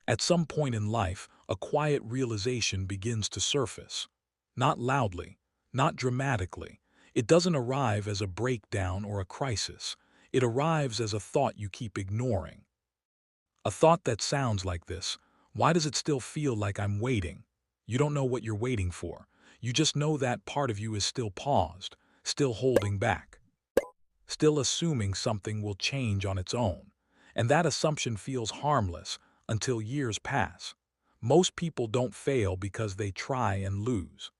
At some point in life, a quiet realization begins to surface. Not loudly, not dramatically. It doesn't arrive as a breakdown or a crisis. It arrives as a thought you keep ignoring. A thought that sounds like this: why does it still feel like I'm waiting? You don't know what you're waiting for. You just know that part of you is still paused, still holding back, still assuming something will change on its own. And that assumption feels harmless until years pass. Most people don't fail because they try and lose.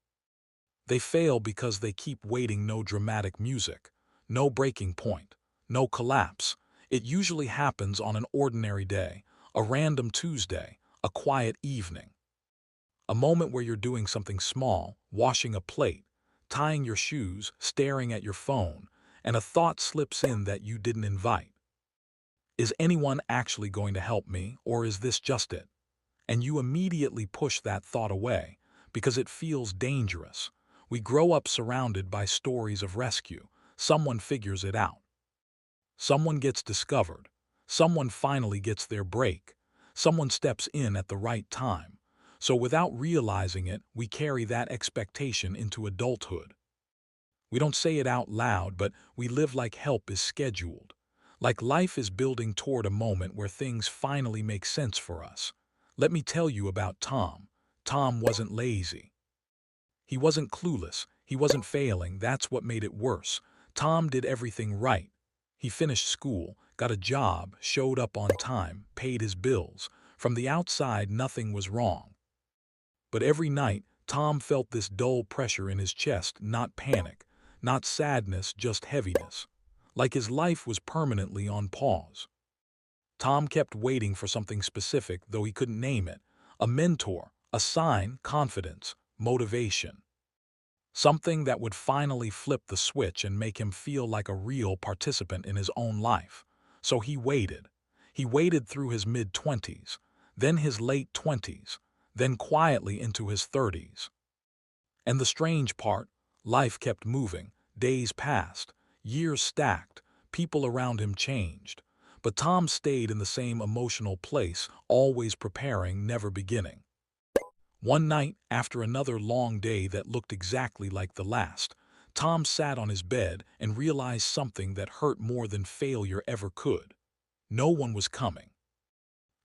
They fail because they keep waiting. No dramatic music, no breaking point, no collapse. It usually happens on an ordinary day, a random Tuesday, a quiet evening. A moment where you're doing something small, washing a plate, tying your shoes, staring at your phone, and a thought slips in that you didn't invite. Is anyone actually going to help me, or is this just it? And you immediately push that thought away because it feels dangerous. We grow up surrounded by stories of rescue. Someone figures it out. Someone gets discovered. Someone finally gets their break. Someone steps in at the right time. So without realizing it, we carry that expectation into adulthood. We don't say it out loud, but we live like help is scheduled. Like life is building toward a moment where things finally make sense for us. Let me tell you about Tom. Tom wasn't lazy. He wasn't clueless. He wasn't failing. That's what made it worse. Tom did everything right. He finished school, got a job, showed up on time, paid his bills. From the outside, nothing was wrong. But every night, Tom felt this dull pressure in his chest, not panic, not sadness, just heaviness. Like his life was permanently on pause. Tom kept waiting for something specific, though he couldn't name it. A mentor, a sign, confidence, motivation. Something that would finally flip the switch and make him feel like a real participant in his own life. So he waited. He waited through his mid-20s, then his late 20s, then quietly into his 30s. And the strange part, life kept moving. Days passed, years stacked, people around him changed. But Tom stayed in the same emotional place, always preparing, never beginning. One night, after another long day that looked exactly like the last, Tom sat on his bed and realized something that hurt more than failure ever could. No one was coming.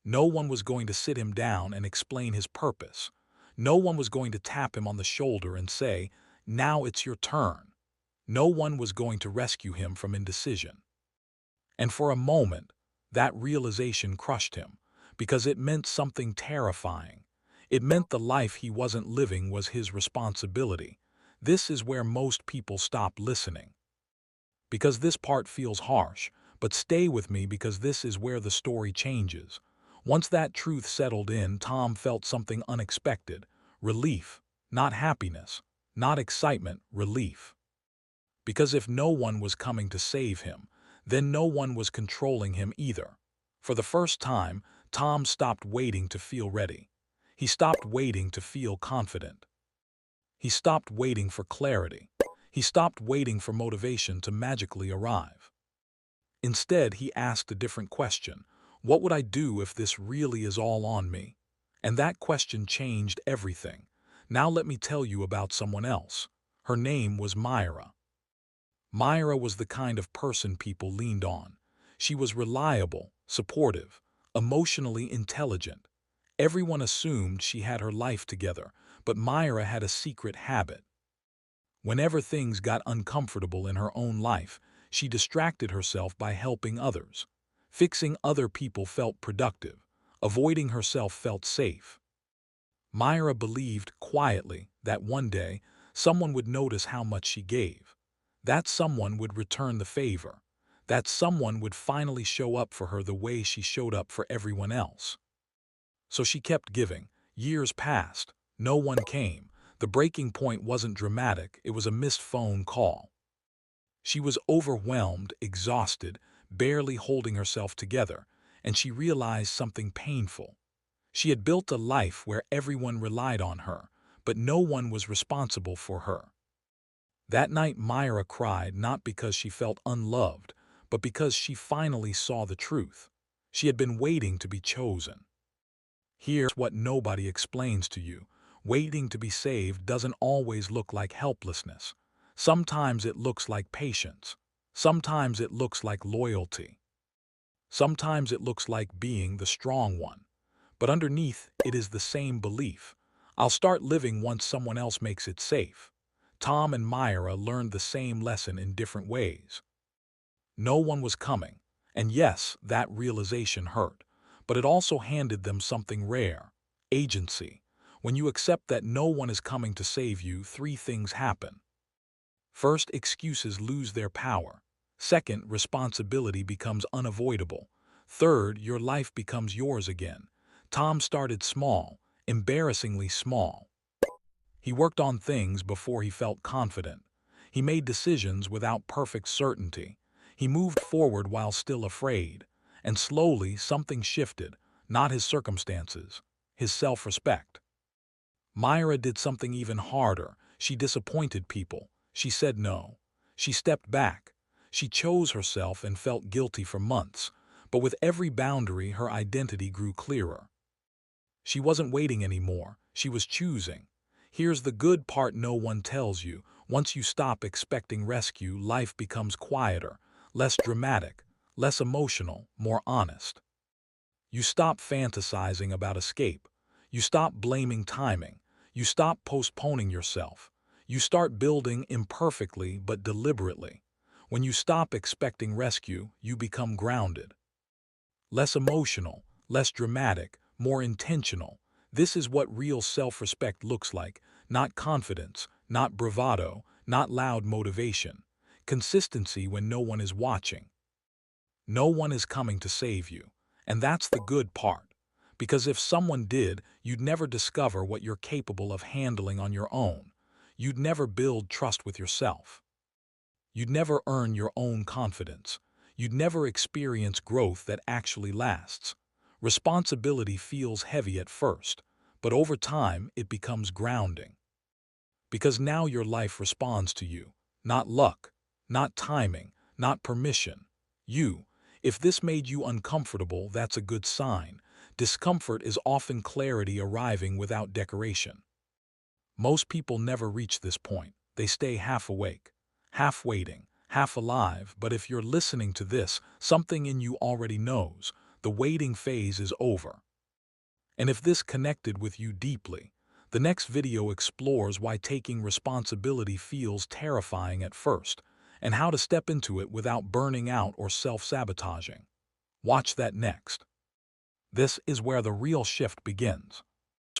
No one was going to sit him down and explain his purpose. No one was going to tap him on the shoulder and say, "Now it's your turn." No one was going to rescue him from indecision. And for a moment, that realization crushed him, because it meant something terrifying. It meant the life he wasn't living was his responsibility. This is where most people stop listening. Because this part feels harsh, but stay with me because this is where the story changes. Once that truth settled in, Tom felt something unexpected. Relief, not happiness, not excitement, relief. Because if no one was coming to save him, then no one was controlling him either. For the first time, Tom stopped waiting to feel ready. He stopped waiting to feel confident. He stopped waiting for clarity. He stopped waiting for motivation to magically arrive. Instead, he asked a different question. What would I do if this really is all on me? And that question changed everything. Now let me tell you about someone else. Her name was Myra. Myra was the kind of person people leaned on. She was reliable, supportive, emotionally intelligent. Everyone assumed she had her life together, but Myra had a secret habit. Whenever things got uncomfortable in her own life, she distracted herself by helping others. Fixing other people felt productive. Avoiding herself felt safe. Myra believed quietly that one day someone would notice how much she gave. That someone would return the favor. That someone would finally show up for her the way she showed up for everyone else. So she kept giving. Years passed. No one came. The breaking point wasn't dramatic, it was a missed phone call. She was overwhelmed, exhausted, barely holding herself together, and she realized something painful. She had built a life where everyone relied on her, but no one was responsible for her. That night Myra cried not because she felt unloved, but because she finally saw the truth. She had been waiting to be chosen. Here's what nobody explains to you. Waiting to be saved doesn't always look like helplessness. Sometimes it looks like patience. Sometimes it looks like loyalty. Sometimes it looks like being the strong one. But underneath, it is the same belief. I'll start living once someone else makes it safe. Tom and Myra learned the same lesson in different ways. No one was coming. And yes, that realization hurt. But it also handed them something rare: agency. When you accept that no one is coming to save you, three things happen. First, excuses lose their power. Second, responsibility becomes unavoidable. Third, your life becomes yours again. Tom started small, embarrassingly small. He worked on things before he felt confident. He made decisions without perfect certainty. He moved forward while still afraid. And slowly something shifted, not his circumstances, his self-respect. Myra did something even harder. She disappointed people. She said no. She stepped back. She chose herself and felt guilty for months. But with every boundary, her identity grew clearer. She wasn't waiting anymore. She was choosing. Here's the good part no one tells you. Once you stop expecting rescue, life becomes quieter, less dramatic, less emotional, more honest. You stop fantasizing about escape. You stop blaming timing. You stop postponing yourself. You start building imperfectly but deliberately. When you stop expecting rescue, you become grounded. Less emotional, less dramatic, more intentional. This is what real self-respect looks like. Not confidence, not bravado, not loud motivation. Consistency when no one is watching. No one is coming to save you. And that's the good part. Because if someone did, you'd never discover what you're capable of handling on your own. You'd never build trust with yourself. You'd never earn your own confidence. You'd never experience growth that actually lasts. Responsibility feels heavy at first, but over time it becomes grounding. Because now your life responds to you. Not luck, not timing, not permission. You. If this made you uncomfortable, that's a good sign. Discomfort is often clarity arriving without decoration. Most people never reach this point. They stay half awake, half waiting, half alive. But if you're listening to this, something in you already knows. The waiting phase is over. And if this connected with you deeply, the next video explores why taking responsibility feels terrifying at first, and how to step into it without burning out or self-sabotaging. Watch that next. This is where the real shift begins.